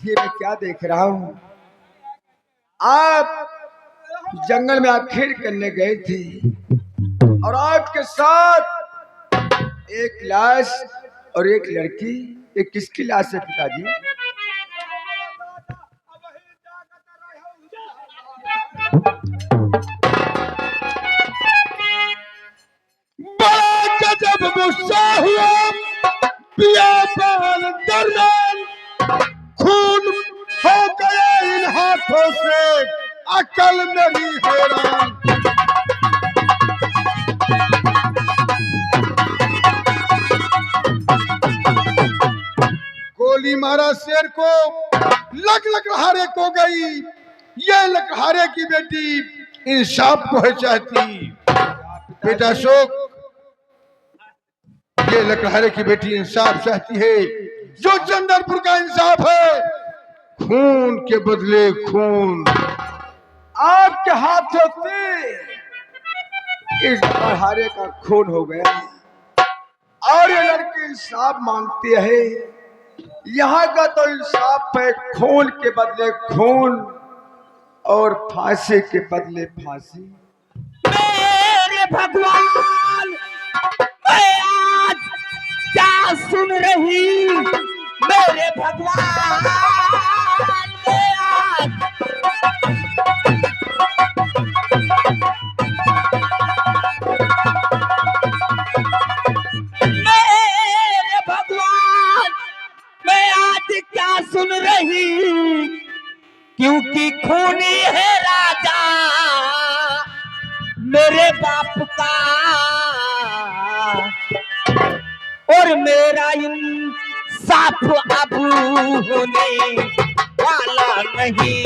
ये मैं क्या देख रहा हूँ? आप जंगल में आखिर करने गए थे और आपके साथ एक लाश और एक लड़की। ये किसकी लाश है पिताजी? बड़ा गजब गुस्सा हुआ बियाबान दरमियान खून हो गया इन हाथों से अकल मेरी हैरान। गोली मारा शेर को लग लकड़हारे को गई। ये लकड़हारे की बेटी इंसाफ को है चाहती। बेटा अशोक, ये लकड़हारे की बेटी इंसाफ चाहती है। जो चंदनपुर का इंसाफ है, खून के बदले खून। आपके हाथों से इस लकड़हारे का खून हो गया और ये लड़की इंसाफ मांगती है। यहाँ का तो इंसाफ है, खून के बदले खून और फांसी के बदले फांसी। मेरे भगवान, मैं आज क्या सुन रही? मेरे भगवान, मैं आज मेरे भगवान, मैं आज क्या सुन रही? क्योंकि खूनी है राजा मेरे बाप का और मेरा इंसाफ अब होने वाला नहीं।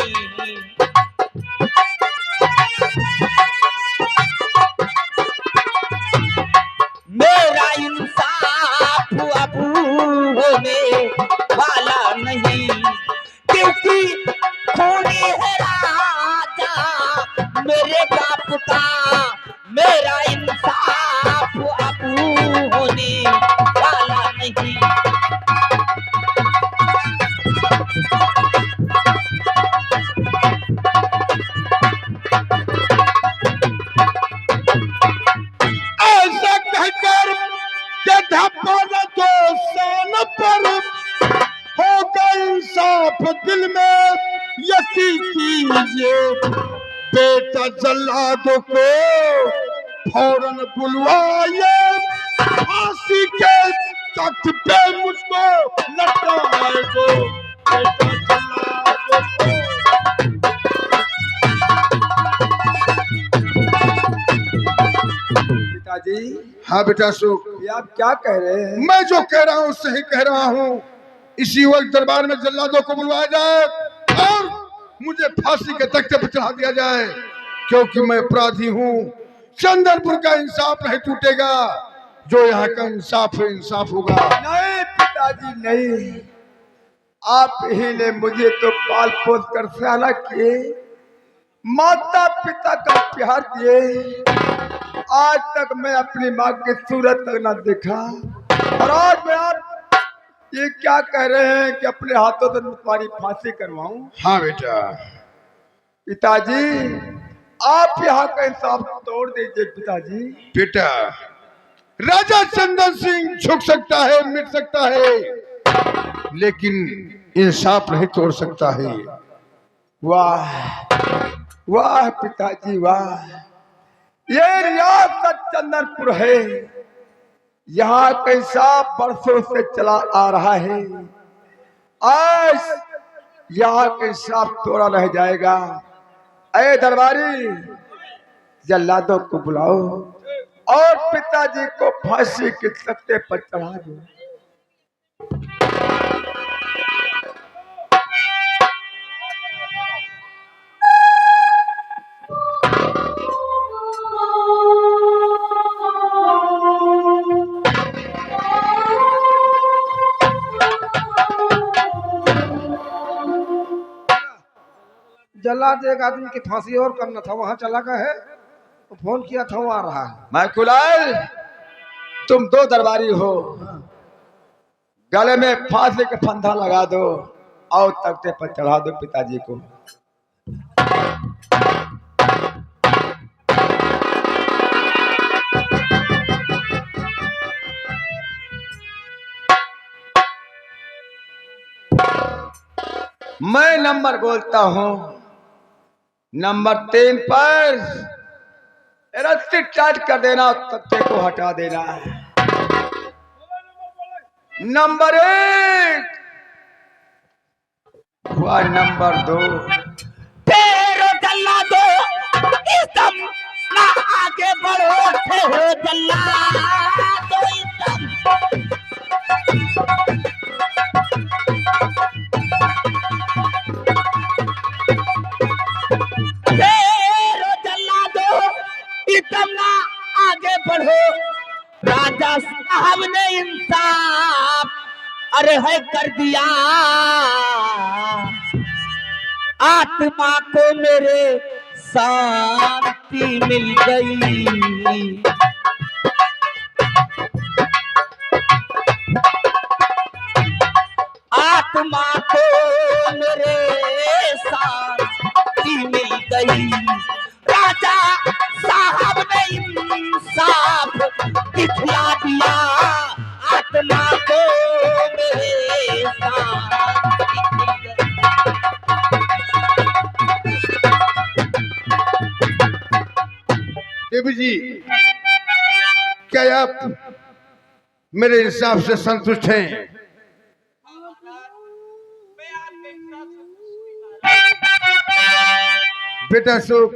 मेरा इंसाफ अब होने वाला नहीं, क्योंकि खूनी है राजा मेरे बाप का, मेरा इंसाफ अब होने वाला नहीं। ऐसा कहकर के धप्पड़ दो सान पर होगा इंसाफ दिल में यकीन कीजिए। बेटा जल्लादों को फौरन बुलवाइए, फांसी के तख्त पे मुझको लटकाए दो। बेटा जल्लादों को। पिताजी, हाँ बेटा अशोक, ये आप क्या कह रहे हैं? मैं जो कह रहा हूँ सही कह रहा हूँ। इसी वक्त दरबार में जल्लादों को बुलवाया जाए और मुझे फांसी के तख्ते पर चढ़ा दिया जाए, क्योंकि मैं अपराधी हूँ। चंदनपुर का इंसाफ नहीं टूटेगा, जो यहाँ का इंसाफ है इंसाफ होगा। नहीं पिताजी नहीं, आप ही ने मुझे तो पाल पोस कर सयाना किए, माता पिता का प्यार दिए। आज तक मैं अपनी माँ की सूरत तक न देखा और आज मैं आप ये क्या कह रहे हैं कि अपने हाथों से तुम्हारी फांसी करवाऊं? हाँ बेटा। पिताजी, आप यहाँ का इंसाफ तोड़ दीजिए पिताजी। बेटा, राजा चंदन सिंह झुक सकता है, मिट सकता है, लेकिन इंसाफ नहीं तोड़ सकता है। वाह वाह पिताजी वाह, ये रियासत चंदनपुर है, यहाँ का इंसाफ बरसों से चला आ रहा है। आज यहाँ का इंसाफ तोड़ा रह जाएगा। अरे दरबारी, जल्लादों को बुलाओ और पिताजी को फांसी के तख्ते पर चढ़ा दो। जल्लाद एक आदमी की फांसी और करना था, वहां चला गया है तो फोन किया था, वो आ रहा है। मैकुलाल, तुम दो दरबारी हो, गले में फांसी का फंदा लगा दो और तख्ते पर चढ़ा दो पिताजी को। मैं नंबर बोलता हूं, नंबर 3 पर रस्सी टाइट कर देना, तख्ते को हटा देना। नंबर 1 हुआ, नंबर 2 तेरो जल्ला दो इसम ना आगे बढ़ो, तेरो जल्ला दो इसम। तेरो जल्ला दो इसम ना आगे बढ़ो, राजा साहब ने इंसाफ अरे है कर दिया, आत्मा को मेरे शांति मिल गई। आत्मा को मेरे शांति मिल गई, राजा साहब ने इंसाफ दिखला दिया, आत्मा को मेरे शांति मिल गई। देवी जी, क्या आप मेरे इंसाफ से संतुष्ट हैं? बेटा सुख,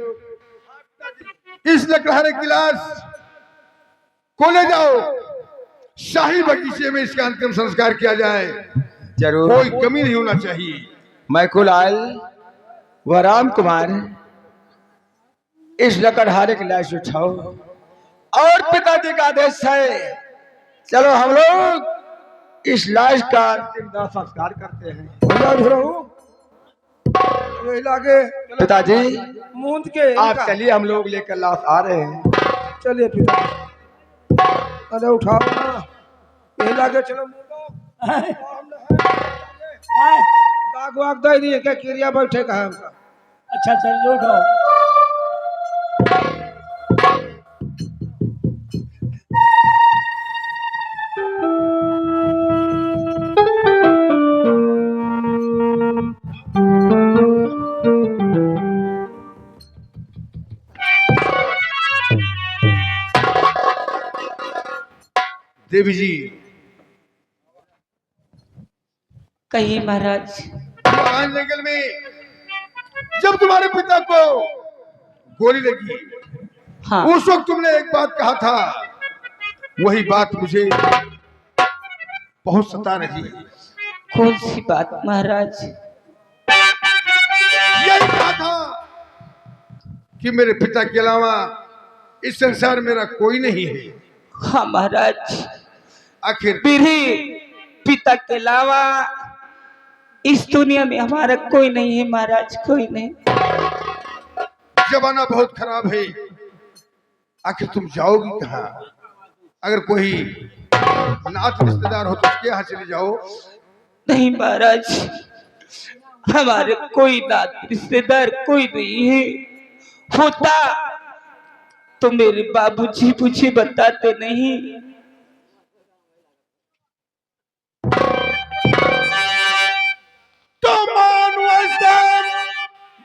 इस लकड़हारे गिलास को ले जाओ, शाही बगीचे में इसका अंतिम संस्कार किया जाए। जरूर, कोई कमी नहीं होना चाहिए। मैं कुलाल व राम कुमार इस लकड़हारे की लाश उठाओ और पिताजी का आदेश है, चलो हम लोग इस लाश का अंतिम दाह संस्कार करते हैं। लागे पिताजी मूंद के आप चलिए, हम लोग लेकर लाश आ रहे हैं। चलिए पिताजी, अरे उठाओ ना, यही लागे चलो। दाग वाग दे दिए क्या, क्रिया बैठे का है उनका। अच्छा चल उठाओ। देवी जी, कहिए महाराज। महान जंगल में जब तुम्हारे पिता को गोली लगी, हाँ उस वक्त तुमने एक बात कहा था, वही बात मुझे बहुत सता रही है। कौन सी बात महाराज? यही कहा था कि मेरे पिता के अलावा इस संसार में मेरा कोई नहीं है। हाँ महाराज, आखिर मेरे पिता के अलावा इस दुनिया में हमारा कोई नहीं है महाराज, कोई नहीं। जमाना बहुत खराब है, आखिर तुम जाओगी कहाँ? अगर कोई नात रिश्तेदार हो तो उसके यहाँ चले जाओ। नहीं महाराज, हमारे कोई नात रिश्तेदार कोई नहीं है, होता तो मेरे बाबूजी मुझे बताते नहीं। तो मान वैसे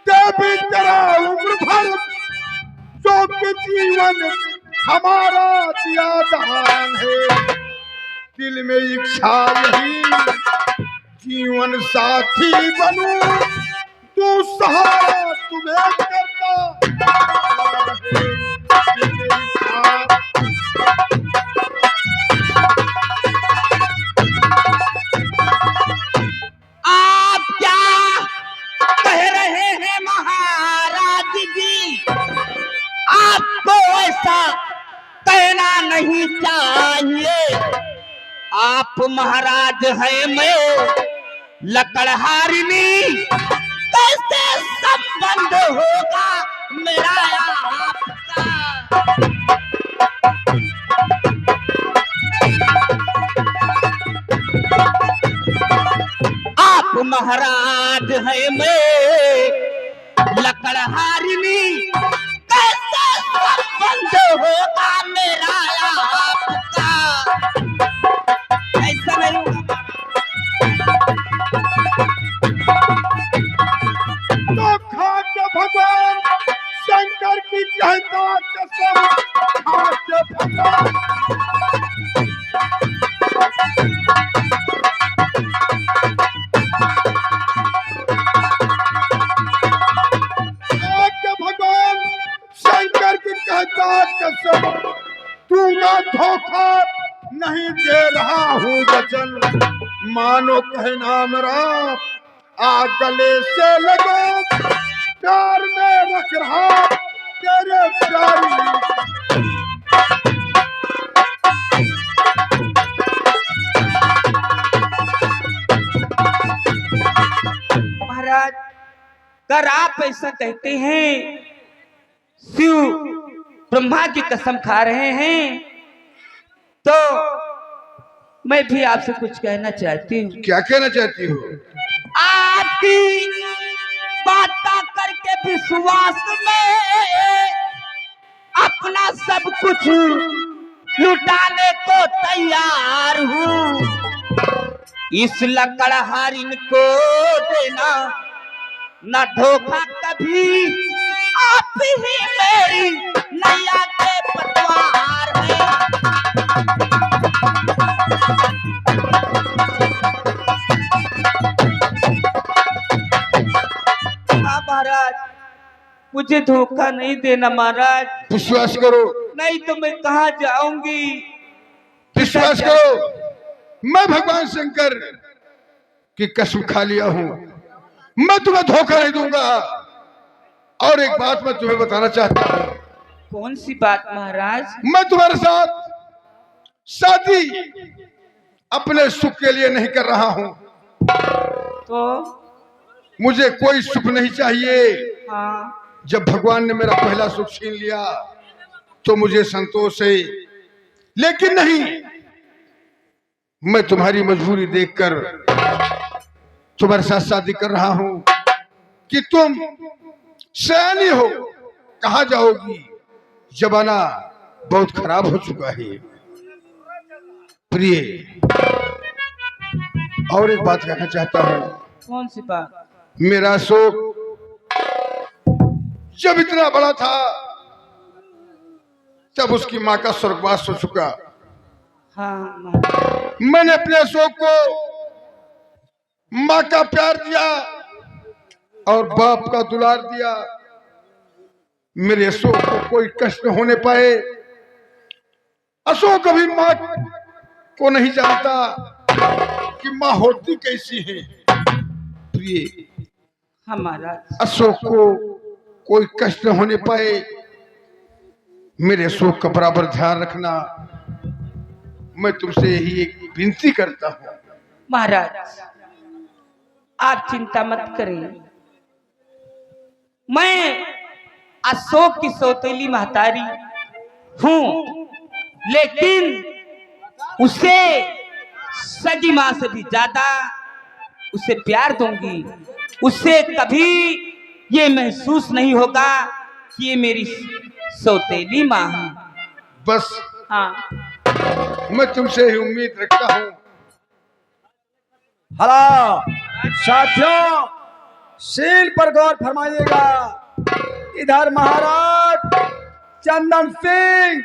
देवी तेरा उम्र भर जो कि जीवन हमारा दिया दान है, दिल में इच्छा यही जीवन साथी बनूं, तू सहारा तुम्हें करता है। आप क्या कह रहे हैं महाराज जी? आपको ऐसा कहना नहीं चाहिए। आप महाराज हैं, मैं लकड़हारिनी, कैसे संबंध होगा मेरा आपका? आप महाराज है मैं लकड़हारिनी, कैसे संबंध होगा मेरा आपका? ऐसा नहीं होगा। तो खाके भगवान शंकर की कहता कसम, खाके भगवान खाके भगवान शंकर की कहता कसम, दूंगा धोखा नहीं दे रहा हूँ वचन, मानो कहना मेरा आ गले से लगा, प्यार में रख रहा तेरे प्यारी। महाराज अगर आप ऐसा कहते हैं, शिव ब्रह्मा की कसम खा रहे हैं, तो मैं भी आपसे कुछ कहना चाहती हूँ। क्या कहना चाहती हो? आपकी बात करके विश्वास में अपना सब कुछ लुटाने को तैयार हूँ। इस लकड़हारिन को देना न धोखा कभी, आप ही मेरी नैया के पतवार हैं। हाँ महाराज, मुझे धोखा नहीं देना महाराज। विश्वास करो, नहीं तो मैं कहाँ जाऊंगी? विश्वास करो, मैं भगवान शंकर की कसम खा लिया हूँ, मैं तुम्हें धोखा नहीं दूंगा। और एक बात मैं तुम्हें बताना चाहता हूँ। कौन सी बात महाराज? मैं तुम्हारे साथ शादी अपने सुख के लिए नहीं कर रहा हूँ। तो मुझे कोई सुख नहीं चाहिए। हाँ, जब भगवान ने मेरा पहला सुख छीन लिया तो मुझे संतोष है, लेकिन नहीं, मैं तुम्हारी मजबूरी देखकर तुम्हारे साथ शादी कर रहा हूं कि तुम सयानी हो, कहाँ जाओगी? जमाना बहुत खराब हो चुका है। प्रिय, और एक बात कहना चाहता हूं। कौन सी बात? मेरा शोक जब इतना बड़ा था तब उसकी माँ का स्वर्गवास हो चुका। हाँ महाराज। मैंने अपने शोक को माँ का प्यार दिया और बाप का दुलार दिया। मेरे अशोक को कोई कष्ट होने पाए। अशोक कभी माँ को नहीं जानता कि माँ होती कैसी है। प्रिय, हाँ महाराज। अशोक को कोई कष्ट न होने पाए, मेरे अशोक का बराबर ध्यान रखना। मैं तुमसे यही एक विनती करता हूँ। महाराज आप चिंता मत करें, मैं अशोक की सौतेली महतारी हूँ, लेकिन उसे सगी माँ से भी ज्यादा उसे प्यार दूंगी। उसे कभी ये महसूस नहीं होगा कि ये मेरी सौतेली माँ है। बस हाँ मैं तुमसे ही उम्मीद रखता हूँ। हला साथियों, शील पर गौर फरमाइएगा। इधर महाराज चंदन सिंह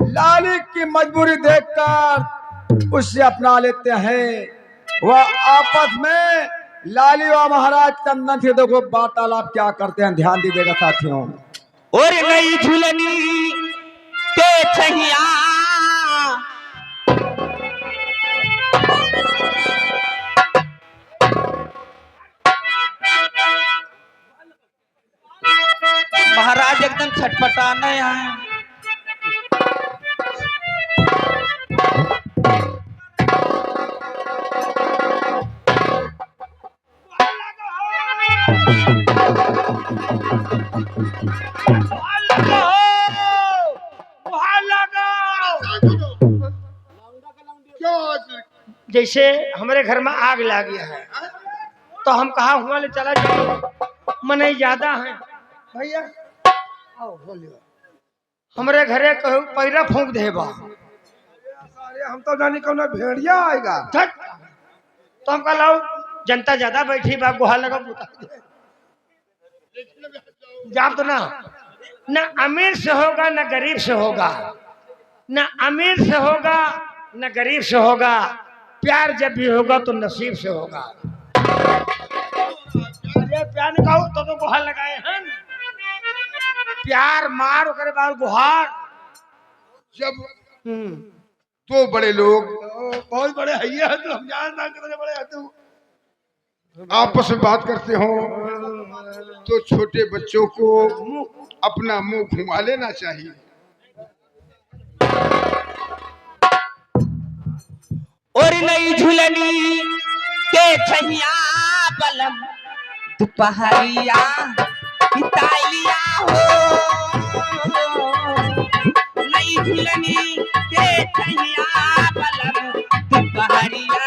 लाली की मजबूरी देखकर उससे अपना लेते हैं। वह आपस में लाली व महाराज चंदन से देखो वार्तालाप क्या करते हैं, ध्यान दीजिएगा साथियों। और नई झुलनी के छहिया महाराज एकदम छटपटाना यहाँ। जैसे हमारे घर में आग लग गया है तो हम कहा हुआ ले चला जाए मने ज्यादा है भैया आओ बोलियो हमरे घरे कहू पैरा फूंक देबा अरे हम तो जानी कौन भेड़िया आएगा। धत। तो हम कहला जनता ज्यादा बैठी बा गुहा लगा बुता जाप तो ना अमीर से होगा ना गरीब से होगा, ना अमीर से होगा ना गरीब से होगा, प्यार जब भी होगा तो नसीब से होगा। अरे प्यार नहीं कहो तो गुहार लगाए हैं प्यार मार ओकरे बाद गुहार। जब दो बड़े लोग बहुत बड़े हैया है तो हम जानता कितने बड़े हैं तू। आपस में बात करते हो तो छोटे बच्चों को अपना मुंह घुमा लेना चाहिए। और नई झुलनी के छैया बलम दोपहरिया बिताइलिया हो। नई झुलनी के छैया बलम दोपहरिया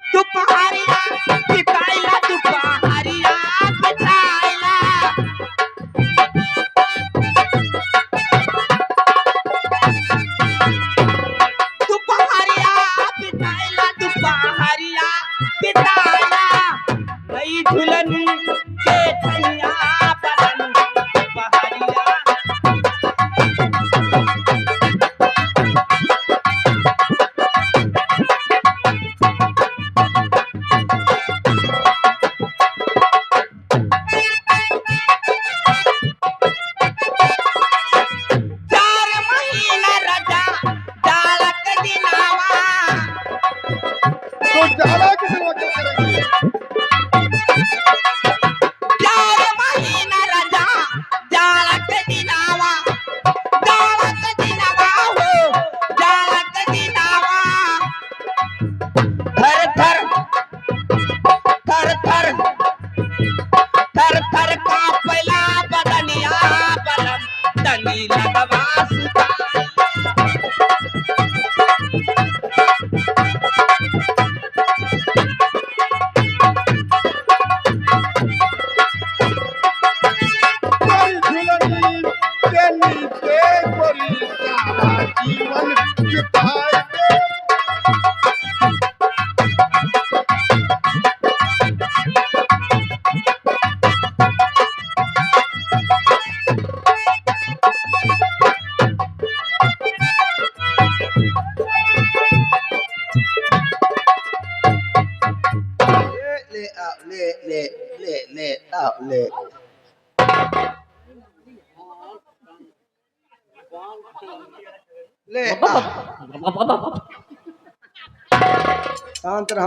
दोपहरिया बिताइला दोपहरिया बिताइला। दोपहरिया बिताइला दोपहरिया बिताइला। नई झुलनी के छैया बलम दोपहरिया तो ज्यादा किसी वक्त करेंगे। जीवन बिताए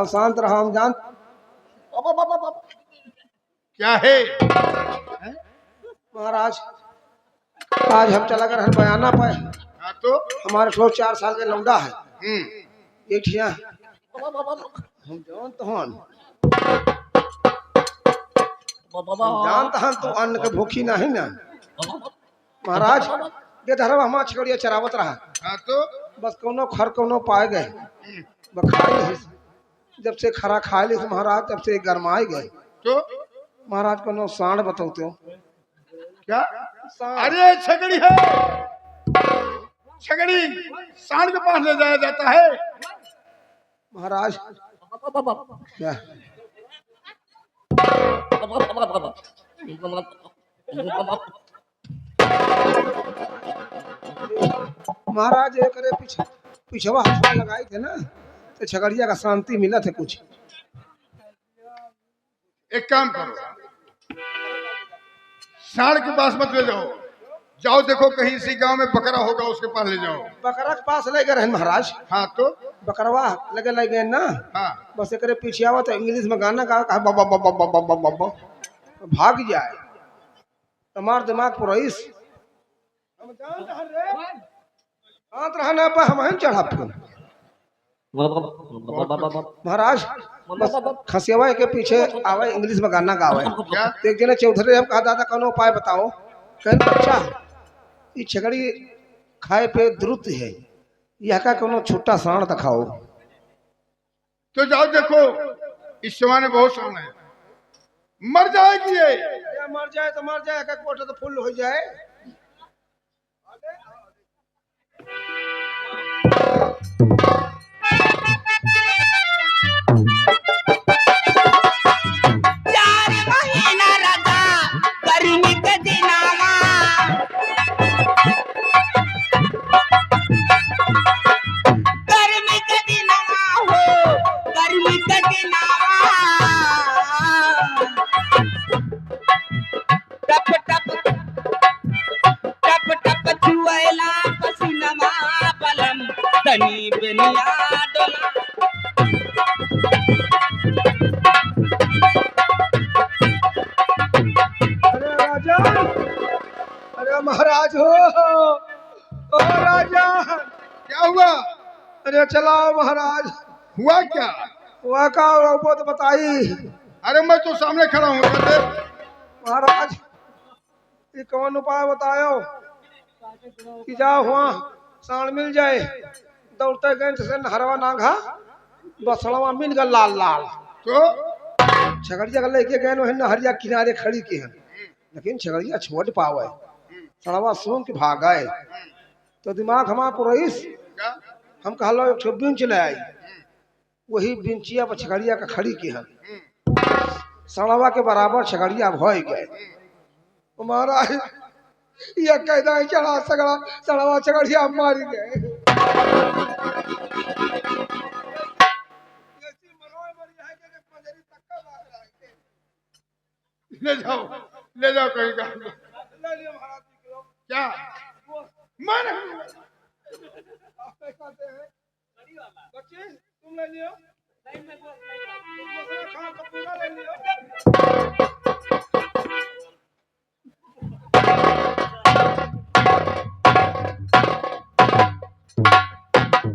शांत रहो हम जान। क्या है? महाराज आज हम चला कर हर बयाना पाए हाँ तो हमारे 4 साल के लौंडा है एक ठिया हम जानते हम तो अन्न के भूखी नहीं ना महाराज ये धर्म हमारा छिकड़िया चरावत रहा हाँ तो बस कोनो खर कोनो पाए गए बखाई है जब से खरा खा ली महाराज तब से गरमाए गए। तो महाराज कोनो सांड बताते हो क्या? सांड अरे छगड़ी है, छगड़ी सांड के पास ले जाया जाता है। महाराज क्या महाराज ये करे पिछवा हथवा लगाए थे ना तो छगड़िया का शांति मिला थे कुछ। एक काम करो, सांड के पास मत ले जाओ, जाओ देखो कहीं इसी गांव में बकरा होगा उसके पास ले जाओ। बकरा के पास ले गए महाराज। हाँ तो बकरवा लगे गए ना हाँ बस एक पीछे आवा तो इंग्लिश में गाना गा कहा बाबा बाबा बाबा बाबा बाबा भाग जाए तुम्हार दिमाग पुरईस शांत रहना पर हम चढ़ा फिर महाराज बस खसियावा के पीछे आवे इंग्लिश में गाना गावे। क्या? एक जने चौधरी हम कहा दादा कौन उपाय बताओ कहीं बच्चा ये छगड़ी खाए पे द्रुत है, यह का कोनो छोटा साण दिखाओ। तो जाओ देखो, इस जमाने बहुत साण है, मर जाएगी ये। या मर जाए तो मर जाए, का कोठा तो फुल हो जाए। चार महीना रगा गर्मी के दिनावा, गर्मी के दिनावा हो, गर्मी के दिनावा। टप टप टप टप चुएला पसीनवा बलम, तनी बेनिया डोला। अरे राजा, अरे महाराज हो, ओ राजा, क्या हुआ? अरे चलाओ महाराज। हुआ क्या? वह का वो तो बताई। अरे मैं तो सामने खड़ा हूँ। महाराज ये कौन उपाय बतायो कि जा हुआ साण मिल जाए, दौड़ते गए से नहरवा नांगा बसड़वा मिल गया लाल लाल। तो छगड़िया लेके गए वही नहरिया किनारे खड़ी के हैं, लेकिन छगड़िया छोड़ पावे, सड़वा सूंघ के भाग गए। तो दिमाग हमारा पुरईस, क्या? हम कहलो एक ठो बिंच ले आई, वही बिंचिया पर छगड़िया का खड़ी के हैं, सड़वा के बराबर छगड़िया भय गए। ओ महाराज ये कहना चढ़ा सगड़ा सड़वा छगड़िया मारी गए। ले जाओ कहीं का। क्या मन? बच्चे तुम ले लियो, खाना का पूरा ले लियो।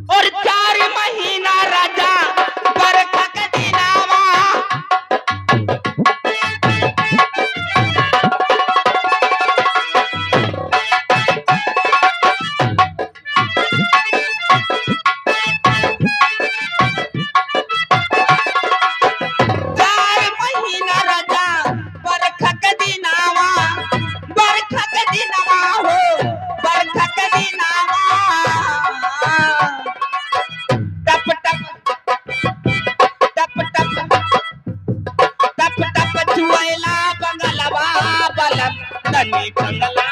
और 4 महीना राजा बरखा के दिनावा, तनी बंगला